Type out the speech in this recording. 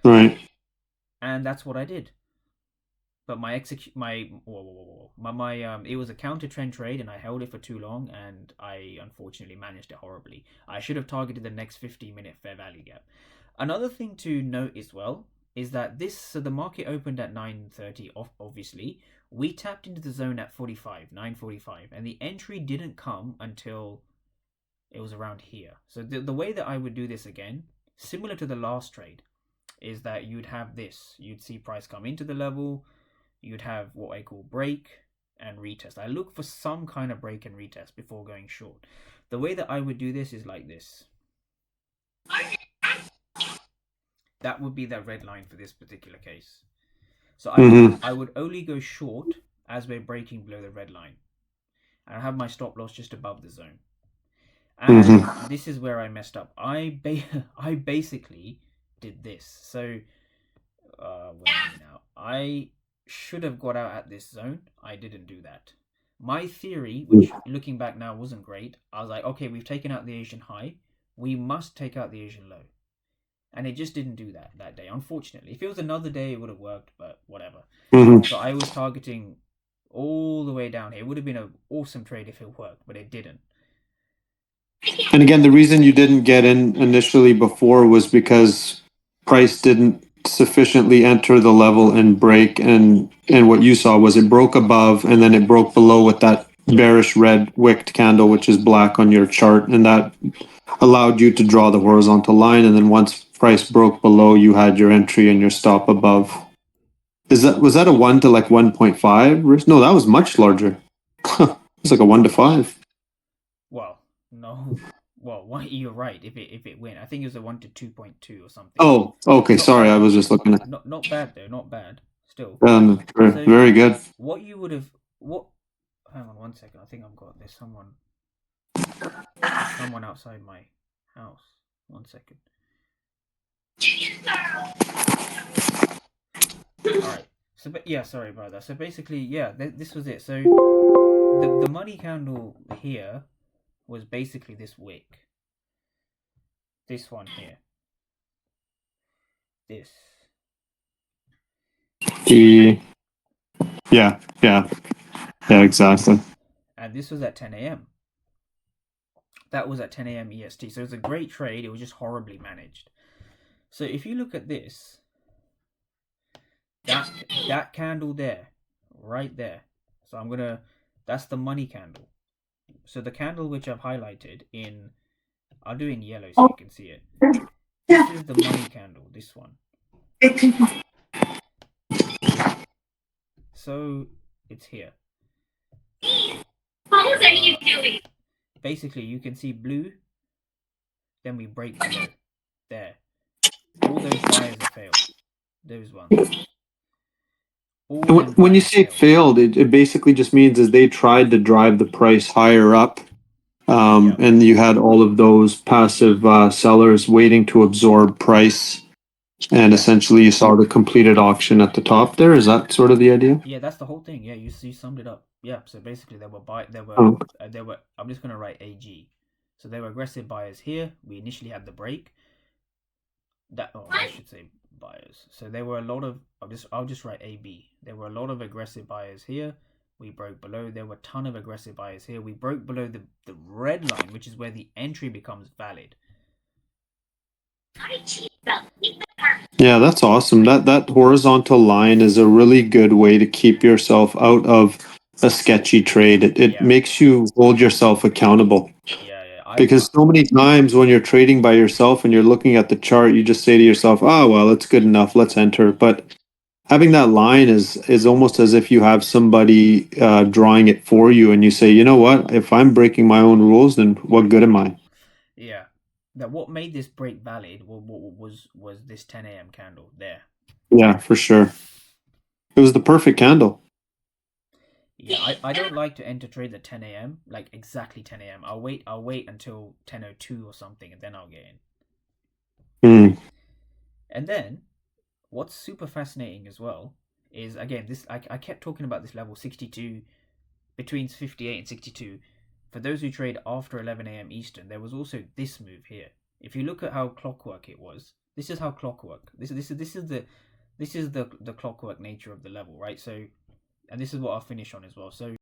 Right. And that's what I did. But my execute my whoa, whoa, whoa, whoa. My it was a counter trend trade, and I held it for too long, and I unfortunately managed it horribly. I should have targeted the next 15-minute fair value gap. Another thing to note as well is that the market opened at 9:30. Obviously, we tapped into the zone at 9:45, and the entry didn't come until it was around here. So the way that I would do this again, similar to the last trade, is that you'd have this. You'd see price come into the level, you'd have what I call break and retest. I look for some kind of break and retest before going short. The way that I would do this is like this. That would be the red line for this particular case. So I would Mm-hmm. I would only go short as we're breaking below the red line. And I have my stop loss just above the zone. And Mm-hmm. this is where I messed up. I basically did this. So where are we now? I should have got out at this zone. I didn't do that. My theory, which looking back now wasn't great, I was like, okay, we've taken out the Asian high. We must take out the Asian low. And it just didn't do that day, unfortunately. If it was another day, it would have worked, but whatever. So Mm-hmm. I was targeting all the way down here. It would have been an awesome trade if it worked, but it didn't. And again, the reason you didn't get in initially before was because price didn't sufficiently enter the level and break. And what you saw was it broke above and then it broke below with that bearish red wicked candle, which is black on your chart, and that allowed you to draw the horizontal line. And then once price broke below, you had your entry and your stop above. Is that was that a 1 to like 1.5? No, that was much larger. It's like a 1 to 5. Well, no. Well, you're right. If it went, I think it was a 1 to 2.2 or something. Oh, okay. Not Sorry, I bad. was just looking at. Not bad though. Not bad. Still. So Very good. what you would have what? Hang on 1 second. I think I've got there's someone. There's someone outside my house. 1 second. All right. So, but yeah, sorry about that. So basically, yeah, this was it. So the money candle here was basically this wick. This one here. This. The yeah, yeah, yeah, exactly. And this was at 10 a.m. That was at 10 a.m. EST. So it was a great trade. It was just horribly managed. So if you look at this, that candle there, right there. So I'm gonna. That's the money candle. So the candle which I've highlighted in, I'll do in yellow so you can see it. This is the money candle. This one. So it's here. Uh, Basically you can see blue. Then we break below. There. All those buyers have failed. Those ones. All them When you buyers say it failed. failed, it basically just means is they tried to drive the price higher up, Yeah. and you had all of those passive sellers waiting to absorb price, and Yeah. essentially you saw the completed auction at the top there. Is that sort of the idea? Yeah, that's the whole thing. Yeah, you summed it up. Yeah, so basically Oh, there were I'm just gonna write AG. So there were aggressive buyers here. We initially had the break. That oh I should say buyers. So there were a lot of I'll just write AB. There were a lot of aggressive buyers here. We broke below. There were a ton of aggressive buyers here. We broke below the red line, which is where the entry becomes valid. yeah, that's awesome. That horizontal line is a really good way to keep yourself out of a sketchy trade. It Yeah, makes you hold yourself accountable. yeah. Because so many times when you're trading by yourself and you're looking at the chart, you just say to yourself, "Oh, well, it's good enough. Let's enter." But having that line is almost as if you have somebody drawing it for you, and you say, "You know what? If I'm breaking my own rules, then what good am I?" yeah. That what made this break valid was this 10 a.m. candle there. Yeah, for sure. It was the perfect candle. Yeah, I don't like to enter trades at 10 a.m. like exactly 10 a.m. I'll wait until 10:02 or something and then I'll get in. Hmm. And then what's super fascinating as well is again this I kept talking about this level 62 between 58 and 62. For those who trade after 11 a.m. Eastern, there was also this move here. If you look at how clockwork it was, This is how clockwork. This is the clockwork nature of the level, right? So, and this is what I'll finish on as well. So